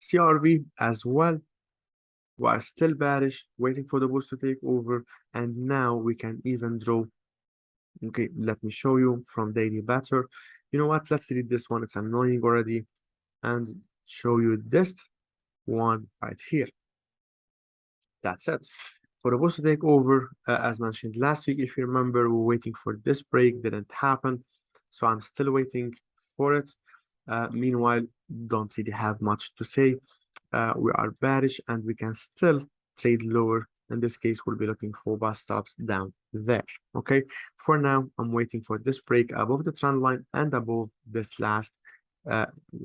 CRV as well. We are still bearish, waiting for the bulls to take over, and now we can even draw. Okay, let me show you from daily better. You know what? Let's delete this one. It's annoying already, and show you this one right here. That's it. For the bulls to take over, as mentioned last week, if you remember, we were waiting for this break, didn't happen. So I'm still waiting for it. Meanwhile, don't really have much to say. We are bearish and we can still trade lower. In this case, we'll be looking for bus stops down there. Okay, for now, I'm waiting for this break above the trend line and above this last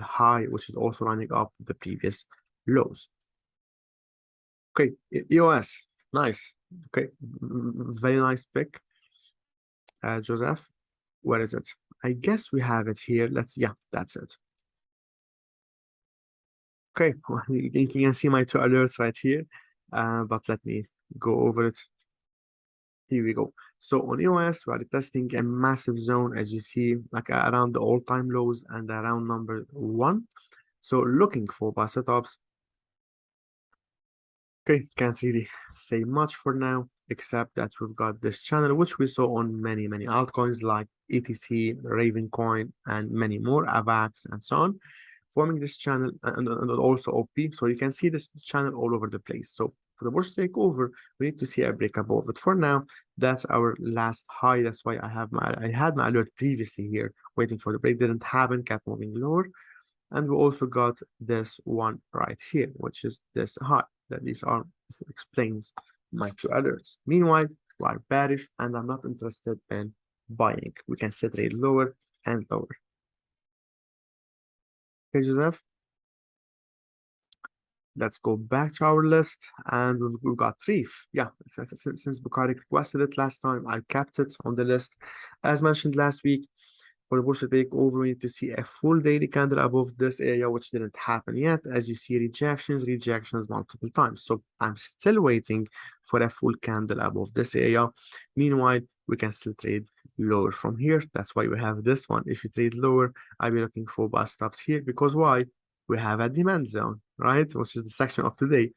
high, which is also running up the previous lows. Okay, EOS, nice. Okay, very nice pick. Joseph, where is it? I guess we have it here. Yeah, that's it. Okay, you can see my two alerts right here, but let me go over it. Here we go. So on EOS, we are testing a massive zone, as you see, like around the all-time lows and around number 1. So looking for buy setups. Okay, can't really say much for now, except that we've got this channel, which we saw on many altcoins like ETC, Ravencoin, and many more, AVAX, and so on, forming this channel and also OP. So you can see this channel all over the place. So for the bullish takeover, we need to see a break above it. For now, that's our last high. That's why I had my alert previously here, waiting for the break. Didn't happen, kept moving lower. And we also got this one right here, which is this high. This explains my two alerts. Meanwhile, we are bearish and I'm not interested in buying. We can still trade lower and lower. Okay, Joseph. Let's go back to our list and we've got REEF. Yeah, since Bukhari requested it last time, I kept it on the list. As mentioned last week, for the bullish takeover, we need to see a full daily candle above this area, which didn't happen yet. As you see, rejections multiple times. So I'm still waiting for a full candle above this area. Meanwhile, we can still trade lower from here. That's why we have this one. If you trade lower, I'll be looking for buy stops here, because why? We have a demand zone, right? Which is the section of today,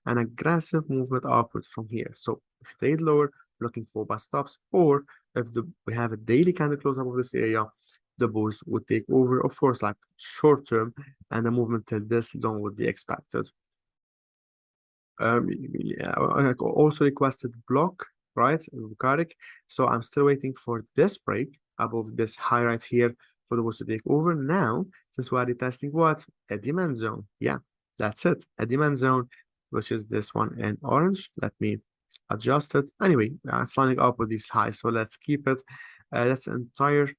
an aggressive movement upwards from here. So if you trade lower, looking for buy stops, or if we have a daily candle close above this area, the bulls would take over, of course, like short term, and the movement till this zone would be expected. Yeah, I also requested BLOK, right? So I'm still waiting for this break above this high right here for the bulls to take over. Now, since we are retesting what? A demand zone. Yeah, that's it. A demand zone, which is this one in orange. Let me adjust it. Anyway, it's lining up with these highs, so let's keep it. That's entire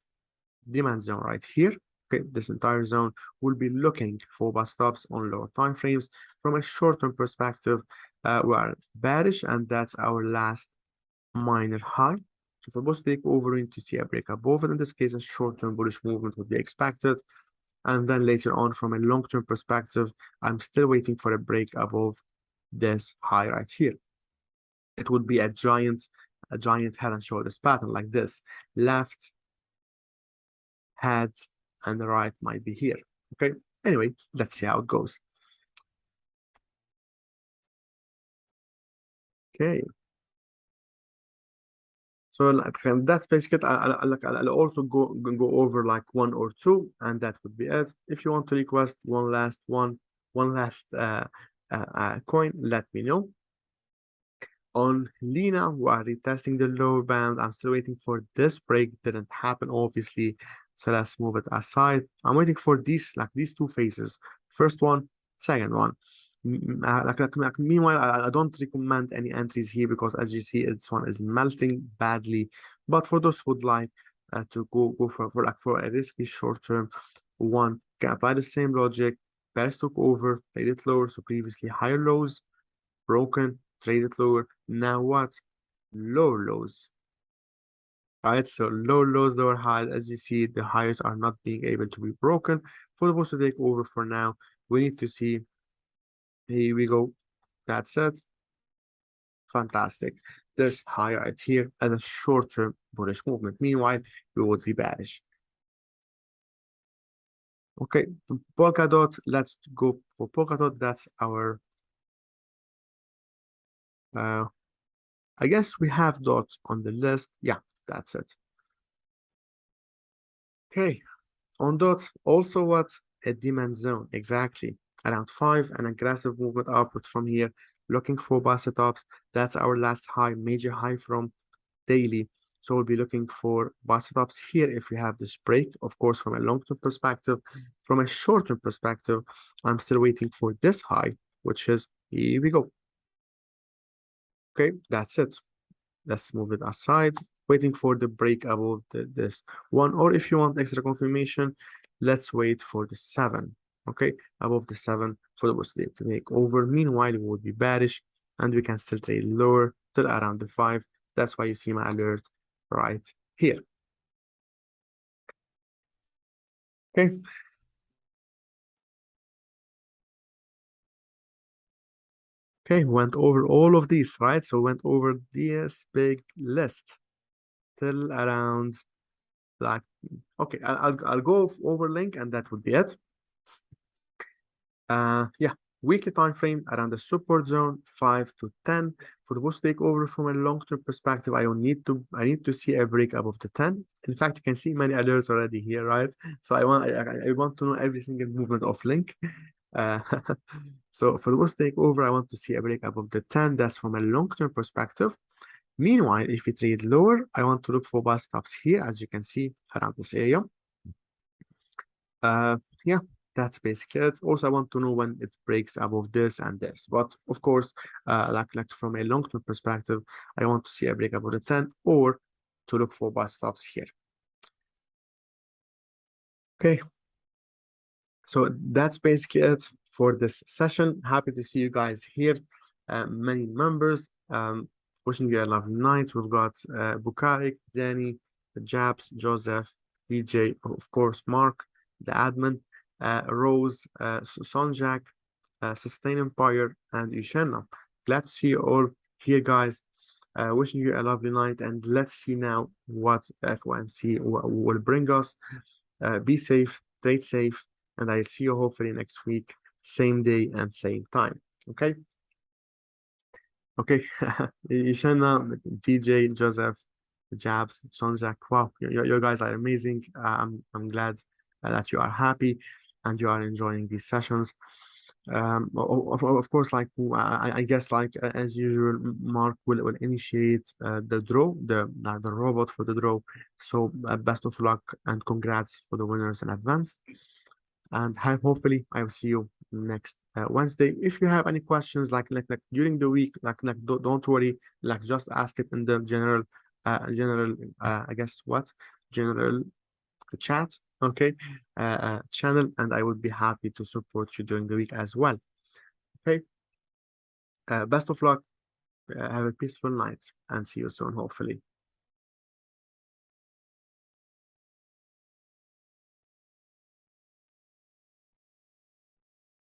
demand zone right here. Okay, this entire zone will be looking for buy stops on lower time frames. From a short-term perspective, we are bearish, and that's our last minor high. So for bullish takeover, we need to see a break above it. In this case, a short-term bullish movement would be expected. And then later on, from a long-term perspective, I'm still waiting for a break above this high right here. It would be a giant head and shoulders pattern like this. Left, head, and the right might be here. Okay, anyway, let's see how it goes. Okay, so like, that's basically it. I'll also go over like one or two, and that would be it. If you want to request one last coin, let me know. On Lena, we are retesting the lower band. I'm still waiting for this break. Didn't happen, obviously. So let's move it aside. I'm waiting for these two phases. First one, second one. Meanwhile, I don't recommend any entries here, because as you see, this one is melting badly. But for those who would like to go for a risky short-term one, can apply the same logic. Best took over, played it lower, so previously higher lows, broken, traded lower. Now what? Lower lows. All right, so lower lows, lower highs. As you see, the highs are not being able to be broken. For the bulls to take over for now, we need to see. Here we go. That's it. Fantastic. This high right here as a short-term bullish movement. Meanwhile, we would be bearish. Okay, Polkadot, let's go for Polkadot. That's our I guess we have dots on the list. Yeah, that's it. Okay, on dots, also what? A demand zone, exactly. Around 5, an aggressive movement upward from here, looking for buy setups. That's our last high, major high from daily. So we'll be looking for buy setups here if we have this break. Of course, from a long-term perspective, from a short-term perspective, I'm still waiting for this high, which is, here we go. Okay, that's it. Let's move it aside, waiting for the break above this one. Or if you want extra confirmation, let's wait for the 7, okay, above the 7 for the Wall to take over. Meanwhile, it would be bearish and we can still trade lower till around the 5. That's why you see my alert right here. Okay. Okay, went over all of these, right? So went over this big list till around like, okay, I'll go over link and that would be it. Yeah, weekly time frame around the support zone 5 to 10 for the bullish takeover. From a long-term perspective, I need to see a break above the 10. In fact, you can see many alerts already here, right? So I want to know every single movement of link. Uh, so for the bullish takeover, I want to see a break above the 10. That's from a long-term perspective. Meanwhile, if we trade lower, I want to look for buy stops here, as you can see around this area. Yeah, that's basically it. Also, I want to know when it breaks above this and this. But of course, like from a long-term perspective, I want to see a break above the 10 or to look for buy stops here. Okay, so that's basically it for this session. Happy to see you guys here. Many members. Wishing you a lovely night. We've got Bukarik, Danny, Jabs, Joseph, DJ, of course, Mark, the admin, Rose, Sonjak, Sustain Empire, and Ushenna. Glad to see you all here, guys. Wishing you a lovely night, and let's see now what FOMC will bring us. Be safe, stay safe, and I'll see you hopefully next week, same day and same time. Okay? Okay. Ishanna, DJ, Joseph, Jabs, Sonjak. Wow, you guys are amazing. I'm glad that you are happy and you are enjoying these sessions. Of course, like I guess, like as usual, Mark will initiate the draw, the robot for the draw. So best of luck and congrats for the winners in advance. And hopefully I will see you next Wednesday. If you have any questions, like during the week, don't worry, like just ask it in the general I guess what general chat, okay, channel, and I would be happy to support you during the week as well. Okay, best of luck, have a peaceful night, and see you soon, hopefully.